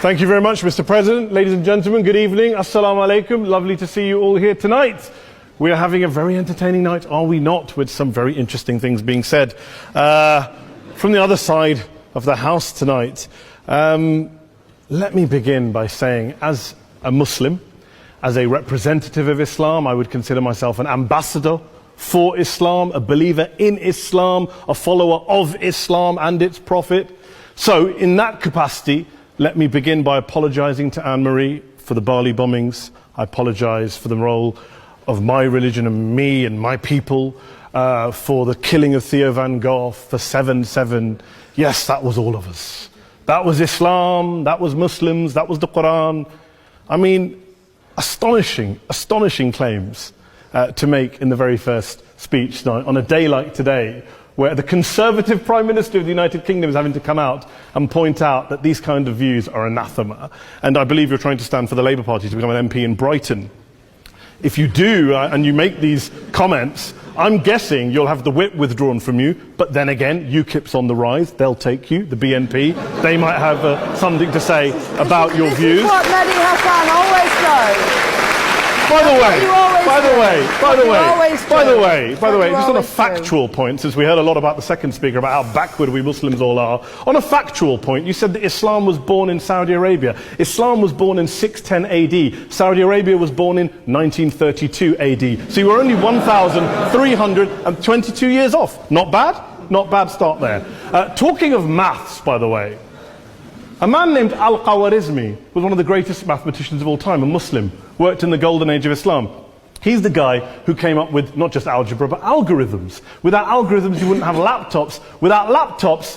Thank you very much, Mr. President. Ladies and gentlemen, good evening. Assalamu alaikum. Lovely to see you all here tonight. We are having a very entertaining night, are we not, with some very interesting things being said from the other side of the house tonight. Let me begin by saying, as a Muslim, as a representative of Islam, I would consider myself an ambassador for Islam, a believer in Islam, a follower of Islam and its Prophet. So, in that capacity, let me begin by apologizing to Anne-Marie for the Bali bombings. I apologize for the role of my religion and me and my people, for the killing of Theo van Gogh, for 7/7. Yes, that was all of us. That was Islam, that was Muslims, that was the Quran. I mean, astonishing claims to make in the very first speech tonight, on a day like today, where the Conservative Prime Minister of the United Kingdom is having to come out and point out that these kind of views are anathema. And I believe you're trying to stand for the Labour Party to become an MP in Brighton. If you do, and you make these comments, I'm guessing you'll have the whip withdrawn from you, but then again, UKIP's on the rise, they'll take you, the BNP, they might have something to say about your views. This is what Mehdi Hassan always does. By the way, just on a factual point, since we heard a lot about the second speaker, about how backward we Muslims all are, on a factual point, you said that Islam was born in Saudi Arabia. Islam was born in 610 AD. Saudi Arabia was born in 1932 AD. So you were only 1,322 years off. Not bad? Not bad start there. Talking of maths, by the way, a man named Al-Khwarizmi was one of the greatest mathematicians of all time, a Muslim, worked in the golden age of Islam. He's the guy who came up with not just algebra, but algorithms. Without algorithms, you wouldn't have laptops. Without laptops,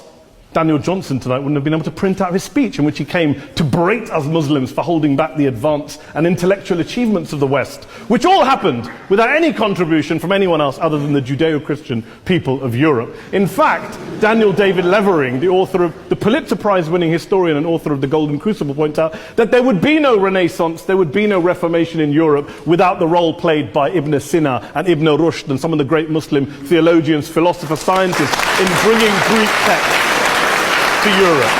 Daniel Johnson tonight wouldn't have been able to print out his speech in which he came to berate us Muslims for holding back the advance and intellectual achievements of the West, which all happened without any contribution from anyone else other than the Judeo-Christian people of Europe. In fact, Daniel David Levering, the author of the Pulitzer Prize-winning historian and author of The Golden Crucible, points out that there would be no Renaissance, there would be no Reformation in Europe without the role played by Ibn Sina and Ibn Rushd and some of the great Muslim theologians, philosophers, scientists in bringing Greek texts to Europe.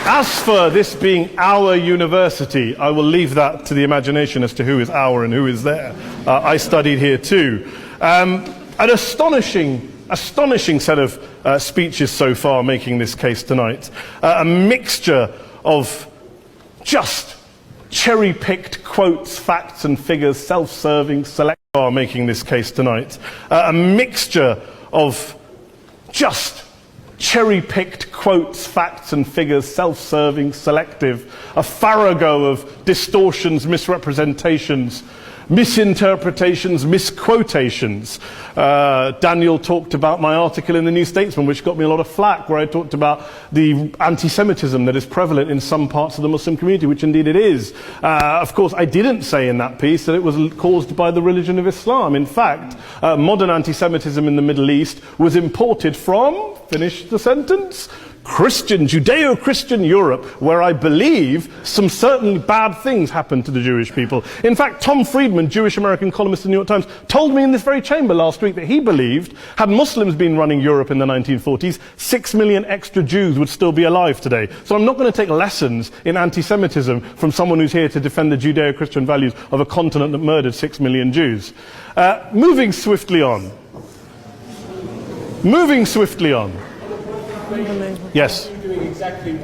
As for this being our university, I will leave that to the imagination as to who is our and who is there. I studied here too. An astonishing set of speeches so far making this case tonight. A mixture of just cherry-picked quotes, facts and figures, self-serving, selective making this case tonight. A mixture of just cherry-picked quotes, facts and figures, self-serving, selective, a farrago of distortions, misrepresentations, misinterpretations, misquotations. Daniel talked about my article in the New Statesman, which got me a lot of flack, where I talked about the anti-Semitism that is prevalent in some parts of the Muslim community, which indeed it is. Of course, I didn't say in that piece that it was caused by the religion of Islam. In fact, modern anti-Semitism in the Middle East was imported from, finish the sentence, Judeo-Christian Europe, where I believe some certainly bad things happened to the Jewish people. In fact, Tom Friedman, Jewish-American columnist in the New York Times, told me in this very chamber last week that he believed, had Muslims been running Europe in the 1940s, 6 million extra Jews would still be alive today. So I'm not going to take lessons in anti-Semitism from someone who's here to defend the Judeo-Christian values of a continent that murdered 6 million Jews. Moving swiftly on. Yes.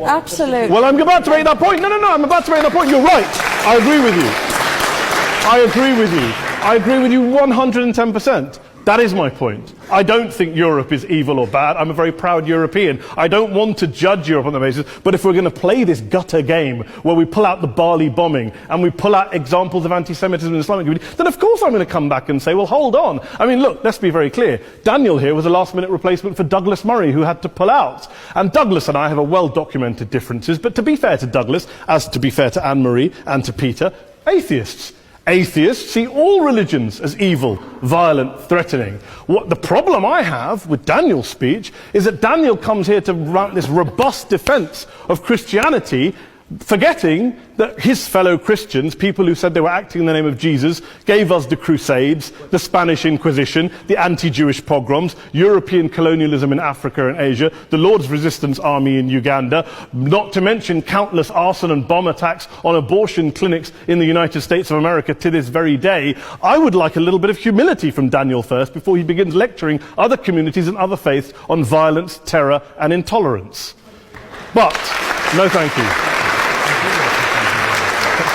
Absolutely. Well, I'm about to make that point. No, I'm about to make that point. You're right. I agree with you 110%. That is my point. I don't think Europe is evil or bad. I'm a very proud European. I don't want to judge Europe on that basis, but if we're going to play this gutter game where we pull out the Bali bombing and we pull out examples of anti-Semitism in the Islamic community, then of course I'm going to come back and say, well, hold on. I mean, look, let's be very clear. Daniel here was a last-minute replacement for Douglas Murray, who had to pull out. And Douglas and I have a well-documented differences, but to be fair to Douglas, as to be fair to Anne-Marie and to Peter, atheists. Atheists see all religions as evil, violent, threatening. What the problem I have with Daniel's speech is that Daniel comes here to run this robust defense of Christianity forgetting that his fellow Christians, people who said they were acting in the name of Jesus, gave us the Crusades, the Spanish Inquisition, the anti-Jewish pogroms, European colonialism in Africa and Asia, the Lord's Resistance Army in Uganda, not to mention countless arson and bomb attacks on abortion clinics in the United States of America to this very day. I would like a little bit of humility from Daniel first before he begins lecturing other communities and other faiths on violence, terror and intolerance. But, no thank you.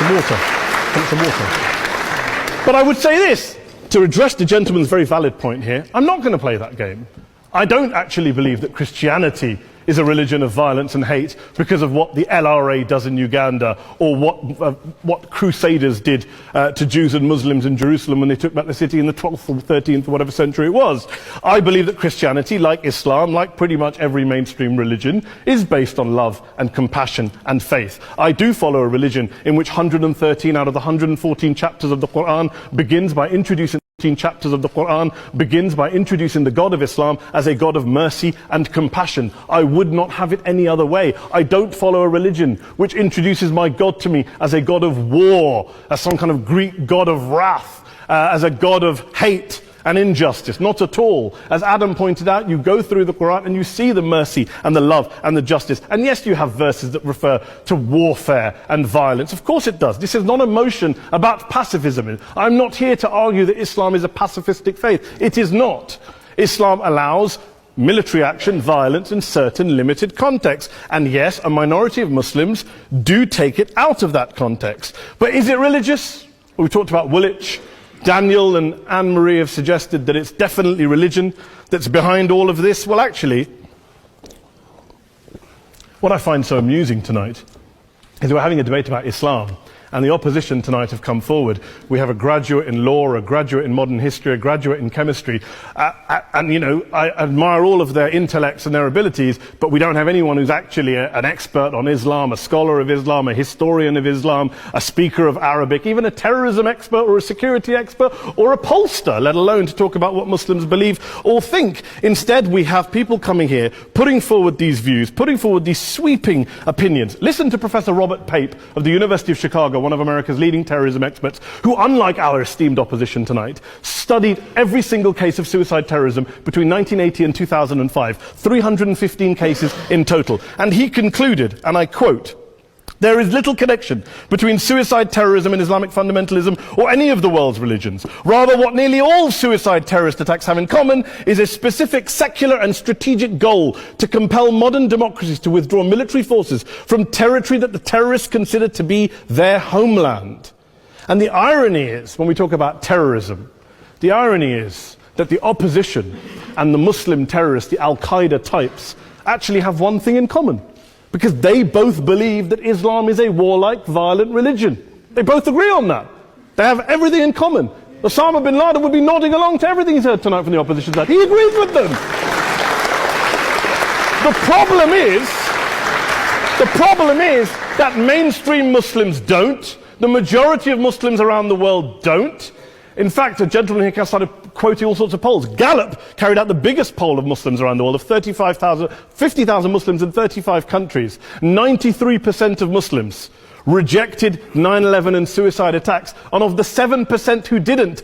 Some water. But I would say this, to address the gentleman's very valid point here, I'm not going to play that game. I don't actually believe that Christianity is a religion of violence and hate because of what the LRA does in Uganda or what Crusaders did to Jews and Muslims in Jerusalem when they took back the city in the 12th or 13th or whatever century it was. I believe that Christianity, like Islam, like pretty much every mainstream religion, is based on love and compassion and faith. I do follow a religion in which 113 out of the 114 chapters of the Quran begins by introducing chapters of the Quran begins by introducing the God of Islam as a God of mercy and compassion. I would not have it any other way. I don't follow a religion which introduces my God to me as a God of war, as some kind of Greek God of wrath, as a God of hate and injustice. Not at all. As Adam pointed out, you go through the Quran and you see the mercy and the love and the justice. And yes, you have verses that refer to warfare and violence. Of course it does. This is not a motion about pacifism. I'm not here to argue that Islam is a pacifistic faith. It is not. Islam allows military action, violence in certain limited contexts. And yes, a minority of Muslims do take it out of that context. But is it religious? We talked about Woolwich. Daniel and Anne-Marie have suggested that it's definitely religion that's behind all of this. Well, actually, what I find so amusing tonight is we're having a debate about Islam, and the opposition tonight have come forward. We have a graduate in law, a graduate in modern history, a graduate in chemistry, and, you know, I admire all of their intellects and their abilities, but we don't have anyone who's actually an expert on Islam, a scholar of Islam, a historian of Islam, a speaker of Arabic, even a terrorism expert or a security expert or a pollster, let alone to talk about what Muslims believe or think. Instead, we have people coming here, putting forward these views, putting forward these sweeping opinions. Listen to Professor Robert Pape of the University of Chicago, one of America's leading terrorism experts, who, unlike our esteemed opposition tonight, studied every single case of suicide terrorism between 1980 and 2005, 315 cases in total. And he concluded, and I quote, "There is little connection between suicide terrorism and Islamic fundamentalism or any of the world's religions. Rather, what nearly all suicide terrorist attacks have in common is a specific secular and strategic goal to compel modern democracies to withdraw military forces from territory that the terrorists consider to be their homeland." And the irony is, when we talk about terrorism, the irony is that the opposition and the Muslim terrorists, the Al-Qaeda types, actually have one thing in common. Because they both believe that Islam is a warlike, violent religion. They both agree on that. They have everything in common. Osama bin Laden would be nodding along to everything he's heard tonight from the opposition side. He agrees with them. The problem is that mainstream Muslims don't. The majority of Muslims around the world don't. In fact, a gentleman here started quoting all sorts of polls. Gallup carried out the biggest poll of Muslims around the world, of 50,000 Muslims in 35 countries. 93% of Muslims rejected 9/11 and suicide attacks. And of the 7% who didn't,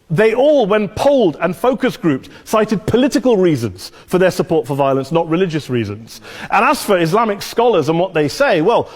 they all, when polled and focus grouped, cited political reasons for their support for violence, not religious reasons. And as for Islamic scholars and what they say, well,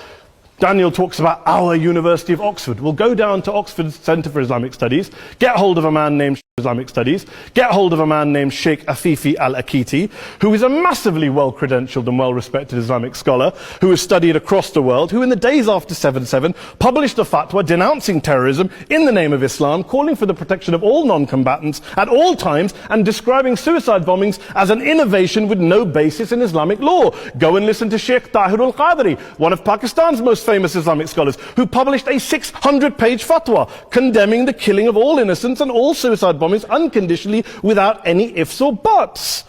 Daniel talks about our University of Oxford. We'll go down to Oxford Centre for Islamic Studies, get hold of a man named Islamic Studies, get hold of a man named Sheikh Afifi al-Akiti, who is a massively well-credentialed and well-respected Islamic scholar, who has studied across the world, who in the days after 7/7 published a fatwa denouncing terrorism in the name of Islam, calling for the protection of all non-combatants at all times, and describing suicide bombings as an innovation with no basis in Islamic law. Go and listen to Sheikh Tahir al-Qadri, one of Pakistan's most famous Islamic scholars, who published a 600-page fatwa condemning the killing of all innocents and all suicide bombings unconditionally without any ifs or buts.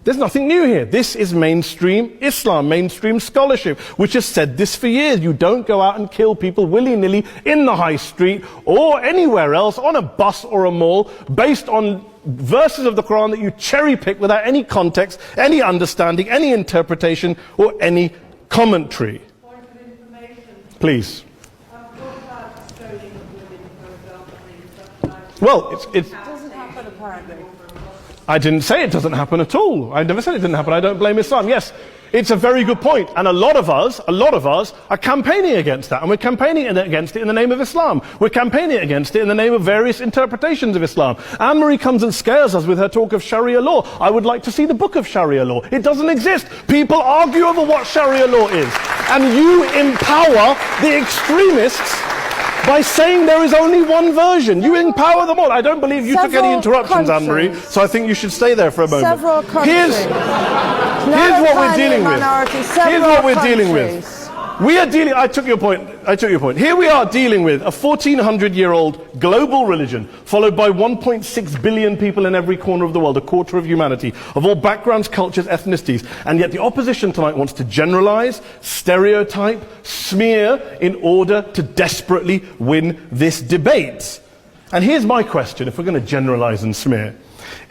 There's nothing new here. This is mainstream Islam, mainstream scholarship, which has said this for years. You don't go out and kill people willy-nilly in the high street or anywhere else, on a bus or a mall, based on verses of the Quran that you cherry-pick without any context, any understanding, any interpretation, or any commentary. Please. Well, It doesn't happen apparently. I didn't say it doesn't happen at all. I never said it didn't happen. I don't blame Islam. Yes, it's a very good point. And a lot of us are campaigning against that. And we're campaigning against it in the name of Islam. We're campaigning against it in the name of various interpretations of Islam. Anne-Marie comes and scares us with her talk of Sharia law. I would like to see the book of Sharia law. It doesn't exist. People argue over what Sharia law is. And you empower the extremists by saying there is only one version. You empower them all. I don't believe you took any interruptions, Anne-Marie, so I think you should stay there for a moment. Several countries. Here's what we're dealing with. Here's what we're dealing with. I took your point. Here we are dealing with a 1400-year-old global religion followed by 1.6 billion people in every corner of the world, a quarter of humanity, of all backgrounds, cultures, ethnicities. And yet the opposition tonight wants to generalize, stereotype, smear in order to desperately win this debate. And here's my question, if we're going to generalize and smear.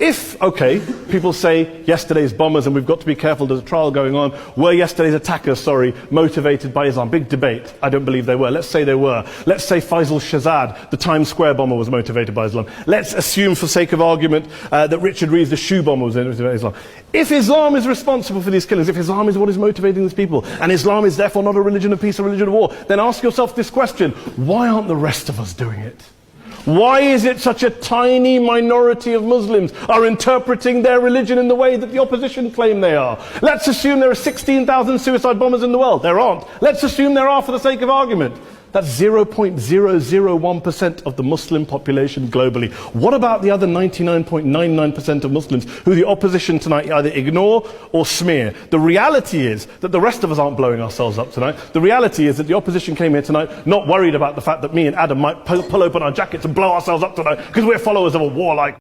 If, okay, people say yesterday's bombers, and we've got to be careful, there's a trial going on, were yesterday's attackers, motivated by Islam? Big debate. I don't believe they were. Let's say they were. Let's say Faisal Shahzad, the Times Square bomber, was motivated by Islam. Let's assume, for sake of argument, that Richard Reeves, the shoe bomber, was motivated by Islam. If Islam is responsible for these killings, if Islam is what is motivating these people, and Islam is therefore not a religion of peace, a religion of war, then ask yourself this question: why aren't the rest of us doing it? Why is it such a tiny minority of Muslims are interpreting their religion in the way that the opposition claim they are? Let's assume there are 16,000 suicide bombers in the world. There aren't. Let's assume there are for the sake of argument. That's 0.001% of the Muslim population globally. What about the other 99.99% of Muslims who the opposition tonight either ignore or smear? The reality is that the rest of us aren't blowing ourselves up tonight. The reality is that the opposition came here tonight not worried about the fact that me and Adam might pull open our jackets and blow ourselves up tonight because we're followers of a warlike